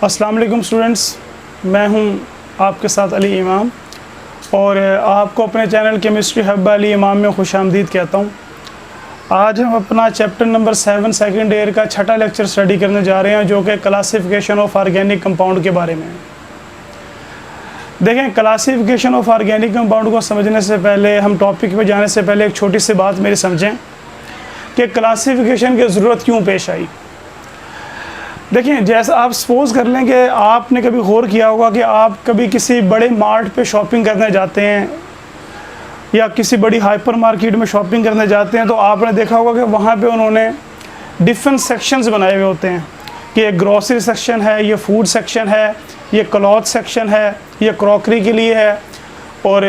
अस्सलाम वालेकुम स्टूडेंट्स, मैं हूं आपके साथ अली इमाम और आपको अपने चैनल केमिस्ट्री हब अली इमाम में खुशामदीद कहता हूं। आज हम अपना चैप्टर नंबर 7 सेकंड ईयर का छठा लेक्चर स्टडी करने जा रहे हैं, जो कि क्लासिफिकेशन ऑफ ऑर्गेनिक कंपाउंड के बारे में है। देखें, क्लासिफिकेशन ऑफ ऑर्गेनिक कंपाउंड को समझने से पहले, हम टॉपिक पे जाने से पहले एक छोटी सी बात मेरी समझें कि क्लासिफिकेशन की ज़रूरत क्यों पेश आई। देखिए, जैसा आप सपोज़ कर लें कि आपने कभी गौर किया होगा कि आप कभी किसी बड़े मार्ट पे शॉपिंग करने जाते हैं या किसी बड़ी हाइपर मार्केट में शॉपिंग करने जाते हैं, तो आपने देखा होगा कि वहाँ पे उन्होंने डिफरेंट सेक्शंस बनाए हुए होते हैं कि ये ग्रॉसरी सेक्शन है, ये फूड सेक्शन है, ये क्लॉथ सेक्शन है, ये क्रॉकरी के लिए है, और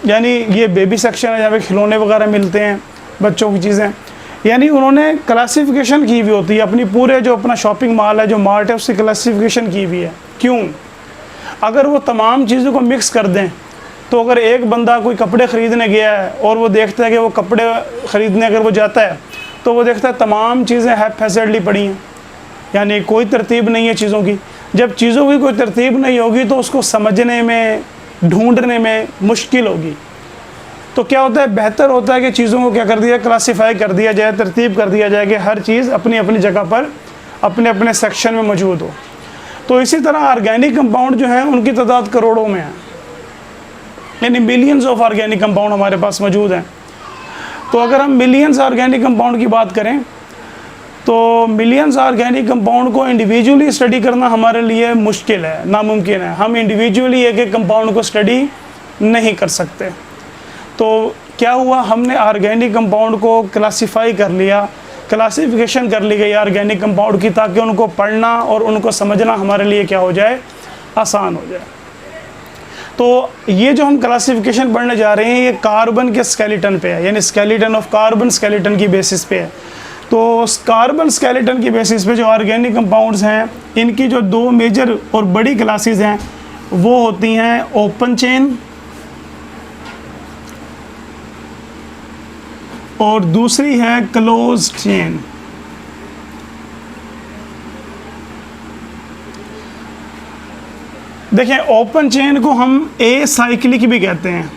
यानी ये बेबी सेक्शन है जहाँ पे खिलौने वगैरह मिलते हैं, बच्चों की चीज़ें। यानी उन्होंने क्लासिफिकेशन की हुई होती है अपनी पूरे जो अपना शॉपिंग मॉल है, जो मार्ट है, उसकी क्लासिफिकेशन की हुई है। क्यों? अगर वो तमाम चीज़ों को मिक्स कर दें तो अगर एक बंदा कोई कपड़े ख़रीदने गया है और वो देखता है कि वो कपड़े ख़रीदने अगर वो जाता है तो वो देखता है तमाम चीज़ें हैफेजर्डली पड़ी हैं, यानी कोई तरतीब नहीं है चीज़ों की। जब चीज़ों की कोई तरतीब नहीं होगी तो उसको समझने में, ढूंढने में मुश्किल होगी। तो क्या होता है, बेहतर होता है कि चीज़ों को क्या कर दिया, क्लासीफाई कर दिया जाए, तरतीब कर दिया जाए कि हर चीज़ अपनी अपनी जगह पर अपने अपने सेक्शन में मौजूद हो। तो इसी तरह ऑर्गेनिक कंपाउंड जो है उनकी तादाद करोड़ों में है, यानी मिलियंस ऑफ ऑर्गेनिक कंपाउंड हमारे पास मौजूद हैं। तो अगर हम मिलियंस ऑर्गेनिक कंपाउंड की बात करें तो मिलियंस ऑर्गेनिक कंपाउंड को इंडिविजुअली स्टडी करना हमारे लिए मुश्किल है, नामुमकिन है। हम इंडिविजुअली एक एक कंपाउंड को स्टडी नहीं कर सकते। तो क्या हुआ, हमने ऑर्गेनिक कंपाउंड को क्लासीफाई कर लिया, क्लासिफिकेशन कर ली गई ऑर्गेनिक कंपाउंड की, ताकि उनको पढ़ना और उनको समझना हमारे लिए क्या हो जाए, आसान हो जाए। तो ये जो हम क्लासिफिकेशन पढ़ने जा रहे हैं ये कार्बन के स्केलेटन पे है, यानी स्केलेटन ऑफ कार्बन, स्केलेटन की बेसिस पे है। तो कार्बन स्केलेटन की बेसिस पे जो ऑर्गेनिक कंपाउंड्स हैं, इनकी जो दो मेजर और बड़ी क्लासेस हैं वो होती हैं ओपन चेन और दूसरी है क्लोज चेन। देखें, ओपन चेन को हम ए साइक्लिक भी कहते हैं।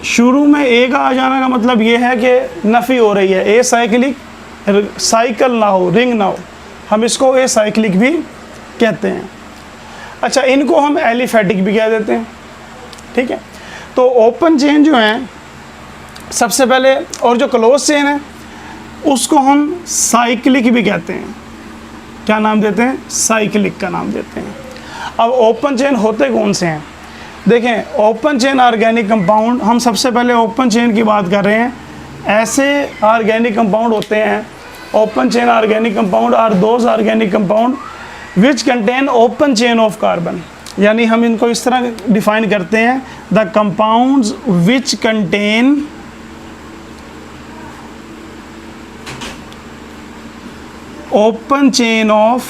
शुरू में ए का आ जाने का मतलब ये है कि नफ़ी हो रही है, ए साइक्लिक, साइकिल ना हो, रिंग ना हो, हम इसको ए साइक्लिक भी कहते हैं। अच्छा, इनको हम एलिफेटिक भी कह देते हैं, ठीक है। तो ओपन चेन जो है सबसे पहले, और जो क्लोज चेन है उसको हम साइक्लिक भी कहते हैं। क्या नाम देते हैं? साइक्लिक का नाम देते हैं। अब ओपन चेन होते कौन से हैं? देखें, ओपन चेन ऑर्गेनिक कंपाउंड, हम सबसे पहले ओपन चेन की बात कर रहे हैं। ऐसे ऑर्गेनिक कंपाउंड होते हैं, open chain organic compound are those organic compound which contain open chain of carbon. यानी हम इनको इस तरह डिफाइन करते हैं, the compounds which contain open chain of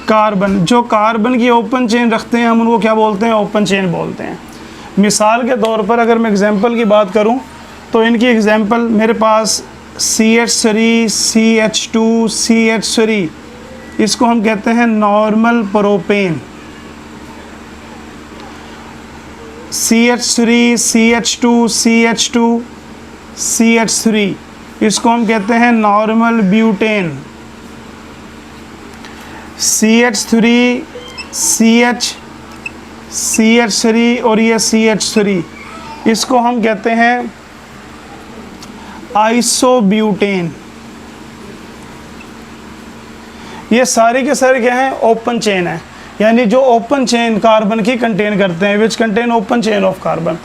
carbon. जो कार्बन की ओपन चेन रखते हैं हम उनको क्या बोलते हैं? ओपन चेन बोलते हैं। मिसाल के तौर पर अगर मैं एग्जांपल की बात करूं तो इनकी एग्जांपल मेरे पास CH3, CH2, CH3, इसको हम कहते हैं normal propane. CH3, CH2, CH2, CH3, इसको हम कहते हैं normal butane. CH3, CH, CH3 और ये CH3, इसको हम कहते हैं आइसोब्यूटेन। ये सारे के सारे क्या हैं? ओपन चेन है, यानी जो ओपन चेन कार्बन की कंटेन करते हैं, विच contain open chain of carbon.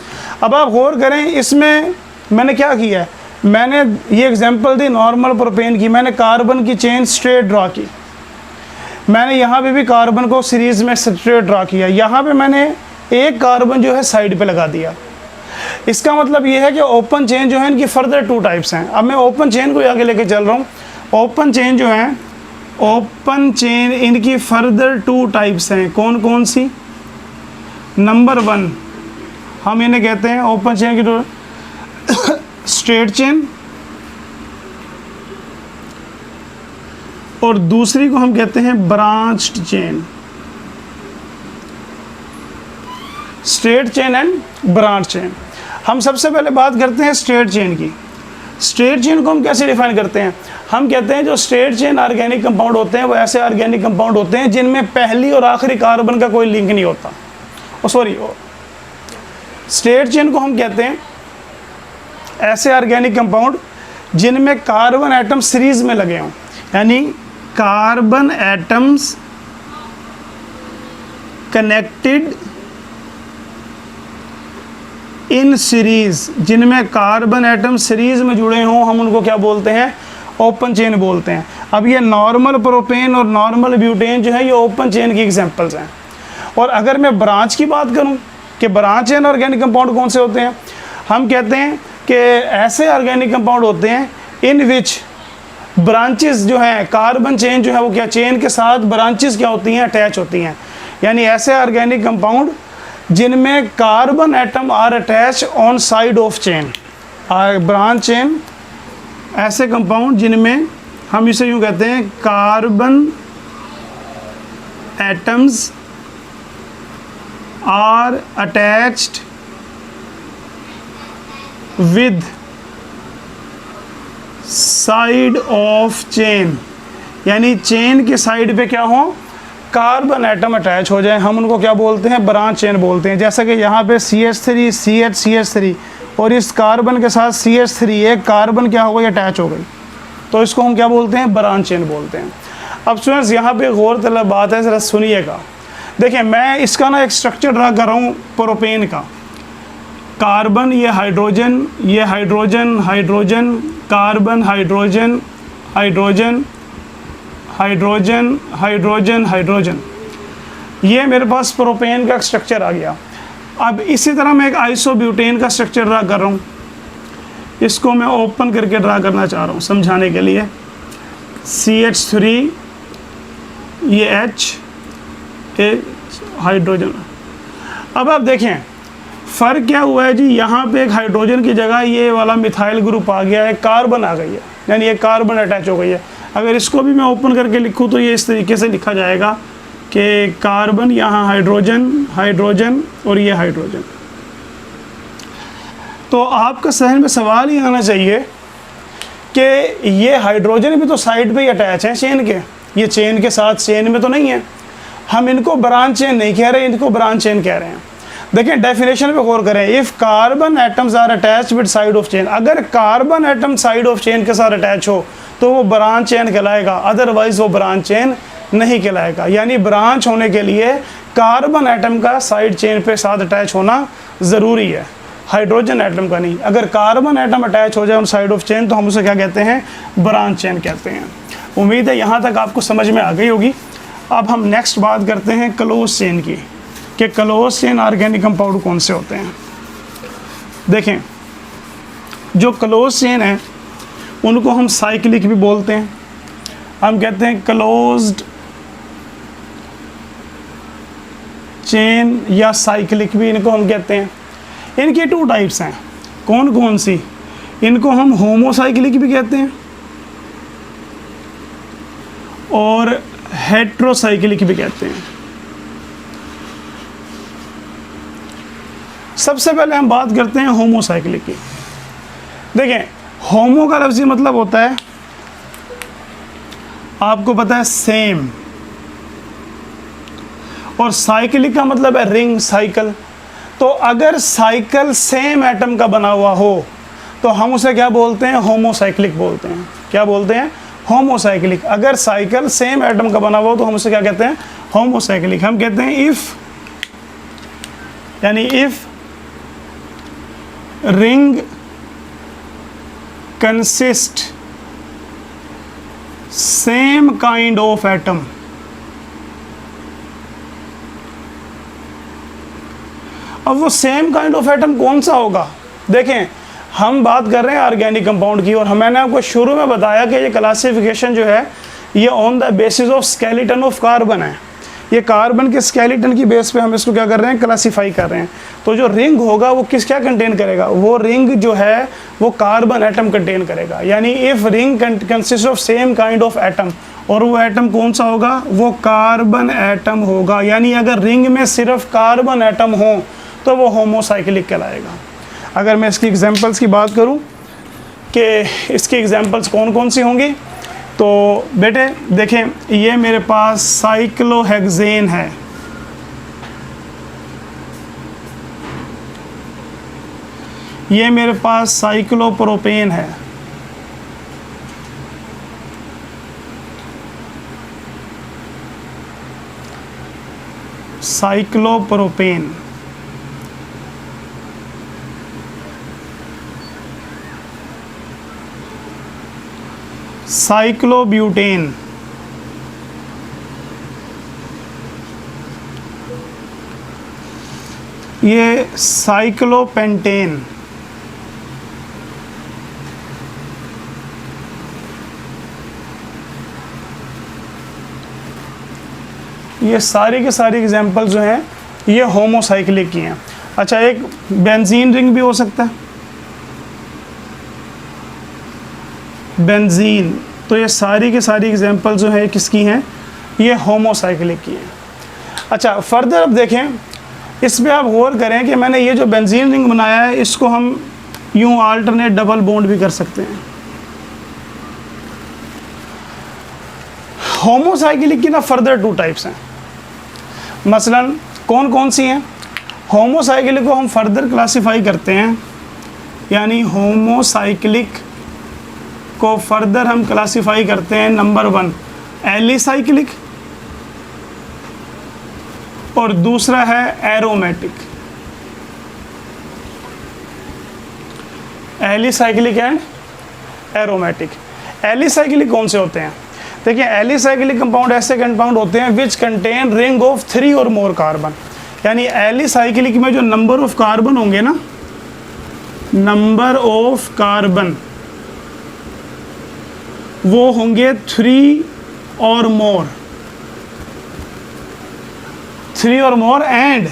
अब आप गौर करें, इसमें मैंने क्या किया है, मैंने ये एग्जांपल दी नॉर्मल प्रोपेन की, मैंने कार्बन की चेन स्ट्रेट ड्रा की, मैंने यहाँ पे भी कार्बन को सीरीज़ में स्ट्रेट ड्रा किया, यहाँ पे मैंने एक कार्बन जो है साइड पे लगा दिया। इसका मतलब ये है कि ओपन चेन जो है इनकी फर्दर 2 टाइप्स हैं। अब मैं ओपन चेन को आगे लेके चल रहा हूँ। ओपन चेन जो है, ओपन चेन इनकी फर्दर 2 टाइप्स हैं। कौन कौन सी? नंबर 1 हम इन्हें कहते हैं ओपन चेन की स्ट्रेट चेन, और दूसरी को हम कहते हैं branched chain. Straight chain and branch chain. हम सबसे पहले बात करते हैं स्ट्रेट चेन की। स्ट्रेट चेन को हम कैसे डिफाइन करते हैं? हम कहते हैं जो स्ट्रेट चेन ऑर्गेनिक कंपाउंड होते हैं वो ऐसे ऑर्गेनिक कंपाउंड होते हैं जिनमें पहली और आखिरी कार्बन का कोई लिंक नहीं होता। स्ट्रेट चेन को हम कहते हैं ऐसे ऑर्गेनिक कंपाउंड जिनमें कार्बन एटम सीरीज में लगे हों, यानी carbon atoms connected in series, जिनमें कार्बन एटम सीरीज में जुड़े हों, हम उनको क्या बोलते हैं? ओपन चेन बोलते हैं। अब ये नॉर्मल प्रोपेन और नॉर्मल ब्यूटेन जो है ये ओपन चेन की एग्जांपल्स हैं। और अगर मैं ब्रांच की बात करूं कि ब्रांच चेन ऑर्गेनिक कंपाउंड कौन से होते हैं, हम कहते हैं कि ऐसे ऑर्गेनिक कंपाउंड होते हैं इन विच ब्रांचेस जो हैं, कार्बन चेन जो है वो क्या, चेन के साथ ब्रांचेस क्या होती हैं? अटैच होती हैं। यानी ऐसे ऑर्गेनिक कंपाउंड जिनमें carbon atom are attach on side of chain, branch chain, ऐसे कंपाउंड जिनमें हम इसे यूँ कहते हैं carbon atoms are attached with side of chain, यानी चेन के साइड पे क्या हो, कार्बन एटम अटैच हो जाए, हम उनको क्या बोलते हैं? ब्रांच चेन बोलते हैं। जैसा कि यहाँ पे CH3 CH CH3 और इस कार्बन के साथ CH3 एक कार्बन क्या हो गई? अटैच हो गई, तो इसको हम क्या बोलते हैं? ब्रांच चेन बोलते हैं। अब स्टूडेंट्स यहाँ पे गौर तलब बात है, ज़रा सुनिएगा। देखिए मैं इसका ना एक स्ट्रक्चर ड्रा कर रहा हूँ प्रोपेन का। कार्बन, ये हाइड्रोजन, ये hydrogen, hydrogen, carbon, hydrogen, hydrogen, hydrogen, hydrogen, hydrogen, ये मेरे पास प्रोपेन का स्ट्रक्चर आ गया। अब इसी तरह मैं एक आइसोब्यूटेन का स्ट्रक्चर ड्रा कर रहा हूँ, इसको मैं ओपन करके ड्रा करना चाह रहा हूँ समझाने के लिए। CH3, ये H, हाइड्रोजन। अब आप देखें फ़र्क क्या हुआ है जी, यहाँ पे एक हाइड्रोजन की जगह ये वाला मिथाइल ग्रुप आ गया है, कार्बन आ गई है, यानी ये कार्बन अटैच हो गई है। अगर इसको भी मैं ओपन करके लिखूँ तो ये इस तरीके से लिखा जाएगा कि कार्बन, यहाँ हाइड्रोजन, हाइड्रोजन और ये हाइड्रोजन। तो आपका सहन में सवाल ही आना चाहिए कि ये हाइड्रोजन भी तो साइड पे ही अटैच है चेन के, ये चेन के साथ चेन में तो नहीं है। हम इनको ब्रांच चेन नहीं कह रहे, इनको ब्रांच चेन कह रहे हैं। देखें डेफिनेशन पे गौर करें, if carbon atoms are attach with side of chain, अगर carbon atom side of chain के साथ अटैच हो तो वो ब्रांच चेन कहलाएगा, अदरवाइज वो ब्रांच चेन नहीं कहलाएगा। यानी ब्रांच होने के लिए कार्बन एटम का साइड चेन पे साथ अटैच होना ज़रूरी है, हाइड्रोजन एटम का नहीं। अगर कार्बन एटम अटैच हो जाए ऑन साइड ऑफ चेन तो हम उसे क्या कहते हैं? ब्रांच चेन कहते हैं। उम्मीद है यहाँ तक आपको समझ में आ गई होगी। अब हम नेक्स्ट बात करते हैं क्लोज चेन की, कि क्लोज चेन ऑर्गेनिक कंपाउंड कौन से होते हैं। देखें जो क्लोज चेन है उनको हम साइक्लिक भी बोलते हैं, हम कहते हैं क्लोज्ड चेन या साइक्लिक भी इनको हम कहते हैं। इनकी 2 टाइप्स हैं, कौन कौन सी? इनको हम होमोसाइक्लिक भी कहते हैं और हेट्रोसाइक्लिक भी कहते हैं। सबसे पहले हम बात करते हैं होमोसाइक्लिक की। देखें होमो का लफ्ज़ी मतलब होता है, आपको पता है, सेम, और साइक्लिक का मतलब है रिंग, साइकिल। तो अगर साइकिल सेम एटम का बना हुआ हो तो हम उसे क्या बोलते हैं? होमोसाइक्लिक बोलते हैं। क्या बोलते हैं? होमोसाइक्लिक। अगर साइकिल सेम एटम का बना हुआ हो तो हम उसे क्या कहते हैं? होमोसाइक्लिक। हम कहते हैं इफ, यानी if ring consist same kind of atom, अब वो सेम काइंड ऑफ एटम कौन सा होगा? देखें हम बात कर रहे हैं ऑर्गेनिक कंपाउंड की, और मैंने आपको शुरू में बताया कि ये क्लासिफिकेशन जो है ये on the basis of skeleton of carbon है। ये कार्बन के स्केलेटन की बेस पे हम इसको क्या कर रहे हैं? क्लासीफाई कर रहे हैं। तो जो रिंग होगा वो क्या कंटेन करेगा? वो रिंग जो है वो कार्बन एटम कंटेन करेगा। यानी if ring consist of same kind of atom और वो एटम कौन सा होगा, वो कार्बन एटम होगा। यानी अगर रिंग में सिर्फ कार्बन एटम हो तो वो होमोसाइक्लिक कहलाएगा। अगर मैं इसकी एग्जांपल्स की बात करूं कि इसकी एग्जांपल्स कौन कौन सी होंगी, तो बेटे देखें, ये मेरे पास साइक्लोहेक्सेन है, ये मेरे पास साइक्लोप्रोपेन है, साइक्लोप्रोपेन, साइक्लोब्यूटेन, ये साइक्लोपेंटेन, ये सारी के सारी एग्जांपल जो हैं ये होमोसाइक्लिक की हैं। अच्छा, एक बेंजीन रिंग भी हो सकता है, बेंजीन। तो ये सारी की सारी एग्जांपल जो है किसकी हैं, ये होमोसाइक्लिक की हैं। अच्छा, फर्दर अब देखें, इस पे आप गौर करें कि मैंने ये जो बेंजीन रिंग बनाया है इसको हम यूं अल्टरनेट डबल बॉन्ड भी कर सकते हैं। होमोसाइक्लिक की ना फर्दर 2 टाइप्स हैं। मसलन कौन कौन सी हैं, होमोसाइक्लिक को हम फर्दर क्लासिफाई करते हैं, यानी होमोसाइक्लिक को फर्दर हम क्लासिफाई करते हैं नंबर 1 एलिसाइक्लिक, और दूसरा है aromatic. Alicyclic and aromatic. Alicyclic कौन से होते हैं, देखिए एलिसाइक्लिक कंपाउंड ऐसे कंपाउंड होते हैं विच कंटेन रिंग ऑफ 3 और मोर कार्बन। यानी एलिसाइक्लिक में जो नंबर ऑफ कार्बन होंगे ना, नंबर ऑफ कार्बन वो होंगे 3 और मोर, 3 और more, and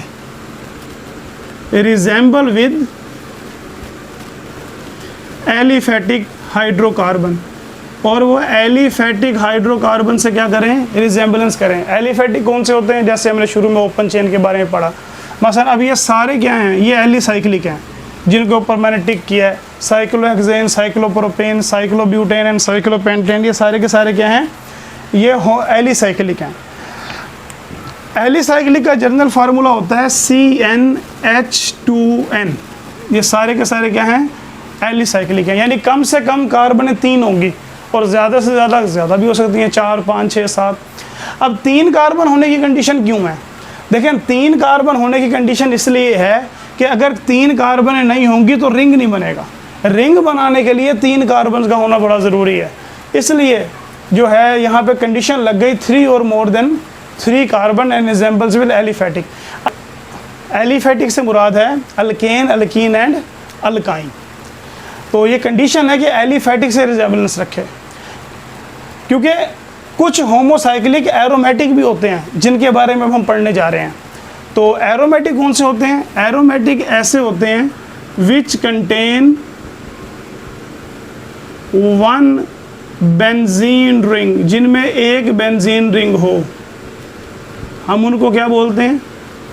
resemble with aliphatic hydrocarbon. और वो एलिफेटिक हाइड्रोकार्बन से क्या करें, रिजेंबलेंस करें। एलिफेटिक कौन से होते हैं, जैसे हमने शुरू में ओपन चेन के बारे में पढ़ा। मसलन अब ये सारे क्या हैं, ये एलिसाइक्लिक हैं जिनके ऊपर मैंने टिक किया है। Cyclohexane, cyclopropane, cyclobutane and cyclopentane, ये सारे के सारे क्या हैं, ये एलिसाइक्लिक हैं। एलिसाइक्लिक का जनरल फार्मूला होता है CnH2n। ये सारे के सारे क्या हैं, एलिसाइक्लिक हैं। यानी कम से कम कार्बन 3 होंगी और ज़्यादा से ज़्यादा भी हो सकती हैं, 4, 5, 6, 7। अब 3 कार्बन होने की कंडीशन क्यों है, देखें 3 कार्बन होने की कंडीशन इसलिए है कि अगर 3 कार्बन नहीं होंगी तो रिंग नहीं बनेगा। रिंग बनाने के लिए 3 कार्बन का होना बड़ा ज़रूरी है। इसलिए जो है यहाँ पे कंडीशन लग गई 3 और more than 3 carbon and resembles with aliphatic. Aliphatic से मुराद है अल्केन, अल्कीन एंड अल्काइन। तो ये कंडीशन है कि एलिफेटिक से रिजेंबलेंस रखे, क्योंकि कुछ होमोसाइक्लिक एरोमेटिक भी होते हैं जिनके बारे में हम पढ़ने जा रहे हैं। तो एरोमेटिक कौन से होते हैं, एरोमेटिक ऐसे होते हैं विच कंटेन 1 बेंजीन रिंग, जिनमें एक बेंजीन रिंग हो, हम उनको क्या बोलते हैं,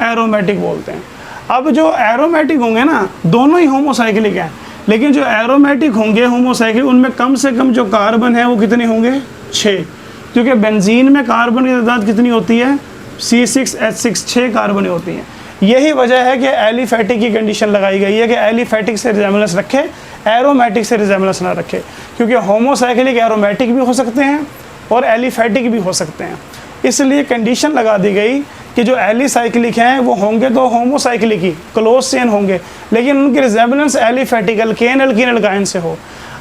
एरोमेटिक बोलते हैं। अब जो एरोमेटिक होंगे ना, दोनों ही होमोसाइक्लिक हैं, लेकिन जो एरोमेटिक होंगे होमोसाइक्लिक, उनमें कम से कम जो कार्बन है वो कितने होंगे, 6। क्योंकि बेंजीन में कार्बन की तादाद कितनी होती है, C6H6, 6 कार्बन होती हैं। यही वजह है कि एलिफेटिक की कंडीशन लगाई गई है कि एलिफेटिक से रिजेंबलेंस रखे, एरोमेटिक से रिजेंबलेंस ना रखे, क्योंकि होमोसाइक्लिक एरोमेटिक भी हो सकते हैं और एलिफेटिक भी हो सकते हैं। इसलिए कंडीशन लगा दी गई कि जो एलिसाइक्लिक हैं वो होंगे तो होमोसाइक्लिक ही, क्लोज चेन होंगे, लेकिन उनकी resemblance aliphatic, alkane, alkyne, alkyne से हो।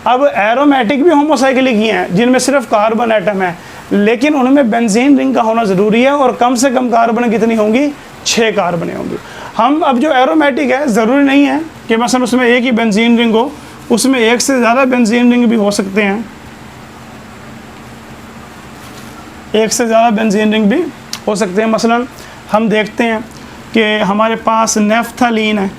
अब एरोमेटिक भी होमोसाइक्लिक ही हैं जिनमें सिर्फ कार्बन एटम है, लेकिन उनमें बेंजीन रिंग का होना ज़रूरी है और कम से कम कार्बन कितनी होंगी, 6 कार्बन होंगी। हम अब जो एरोमेटिक है, ज़रूरी नहीं है कि मसलन उसमें एक ही बेंजीन रिंग हो, उसमें एक से ज़्यादा बेंजीन रिंग भी हो सकते हैं, एक से ज़्यादा बेंजीन रिंग भी हो सकते हैं। मसलन हम देखते हैं कि हमारे पास नेफ्थलीन है,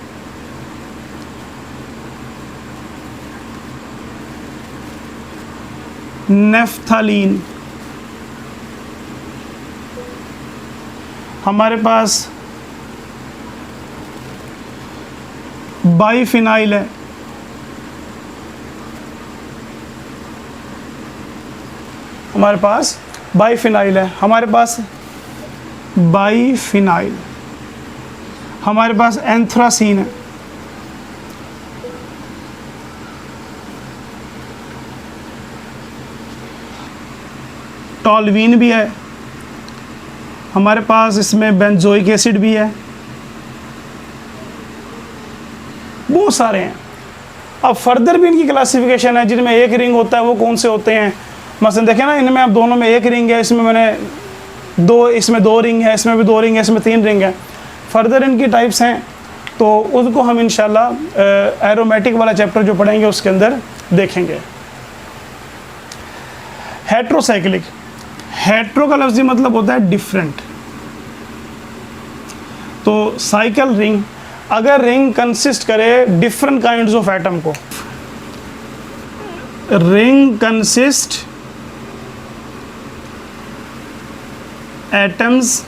नेफ्थलीन, हमारे पास बाईफिनाइल है, हमारे पास बाईफिनाइल है, हमारे पास बाईफिनाइल, हमारे पास एंथ्रासीन है, टॉल्वीन भी है, हमारे पास इसमें बेंजोइक एसिड भी है, बहुत सारे हैं। अब फर्दर भी इनकी क्लासिफिकेशन है, जिनमें एक रिंग होता है वो कौन से होते हैं। मसलन देखें ना, इनमें अब दोनों में एक रिंग है, इसमें मैंने दो, इसमें दो रिंग है, इसमें भी दो रिंग है, इसमें तीन रिंग है। फर्दर इनकी टाइप्स हैं, तो उसको हम इंशाल्लाह एरोमेटिक वाला चैप्टर जो पढ़ेंगे उसके अंदर देखेंगे। हेट्रोसाइक्लिक, हेट्रो का लफ्ज़ी मतलब होता है डिफरेंट। तो साइकिल रिंग, अगर रिंग कंसिस्ट करे डिफरेंट काइंड्स ऑफ एटम को, ring consist atoms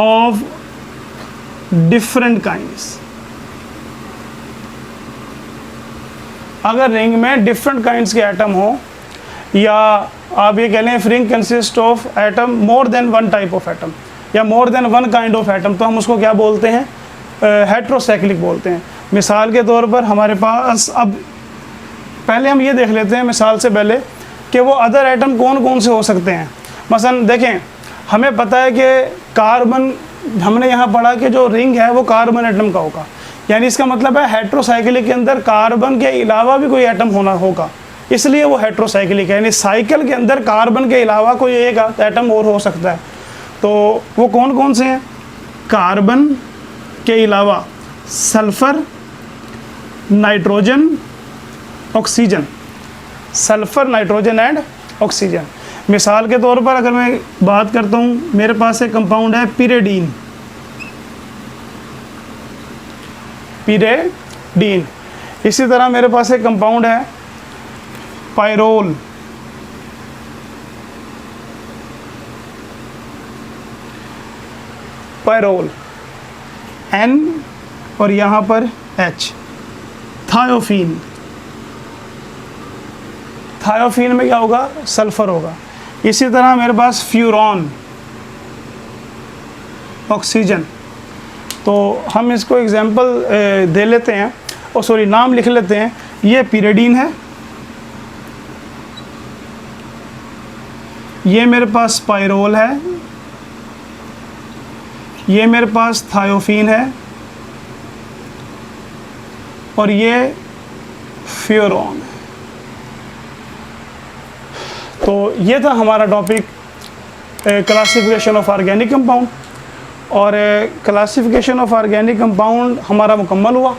of different kinds, अगर रिंग में डिफरेंट काइंड्स के एटम हो, या आप ये कह लें ring consist of atom more than one type of atom या more than one kind of atom, तो हम उसको क्या बोलते हैं, हेट्रोसाइक्लिक बोलते हैं। मिसाल के तौर पर हमारे पास, अब पहले हम ये देख लेते हैं मिसाल से पहले कि वो अदर एटम कौन कौन से हो सकते हैं। मसलन देखें, हमें पता है कि कार्बन, हमने यहाँ पढ़ा कि जो रिंग है वो कार्बन एटम का होगा, यानी इसका मतलब है हेट्रोसाइक्लिक के अंदर कार्बन के अलावा भी कोई एटम होना होगा, इसलिए वो हेट्रोसाइक्लिक है। यानी साइकिल के अंदर कार्बन के अलावा कोई एक एटम और हो सकता है। तो वो कौन कौन से हैं, कार्बन के अलावा sulphur, nitrogen, oxygen, sulphur, nitrogen and oxygen. मिसाल के तौर पर अगर मैं बात करता हूँ, मेरे पास एक कंपाउंड है पिरिडीन, पिरिडीन। इसी तरह मेरे पास एक कंपाउंड है पायरोल, पायरोल N और यहाँ पर H, थायोफीन, थायोफीन में क्या होगा, सल्फर होगा। इसी तरह मेरे पास फ्यूरॉन, ऑक्सीजन। तो हम इसको एग्जांपल दे लेते हैं, और सॉरी नाम लिख लेते हैं। ये पिरिडीन है, ये मेरे पास पायरोल है, ये मेरे पास थायोफीन है, और ये फ्यूरॉन है। तो ये था हमारा topic classification of organic compound, और क्लासिफिकेशन ऑफ ऑर्गेनिक कंपाउंड हमारा मुकम्मल हुआ।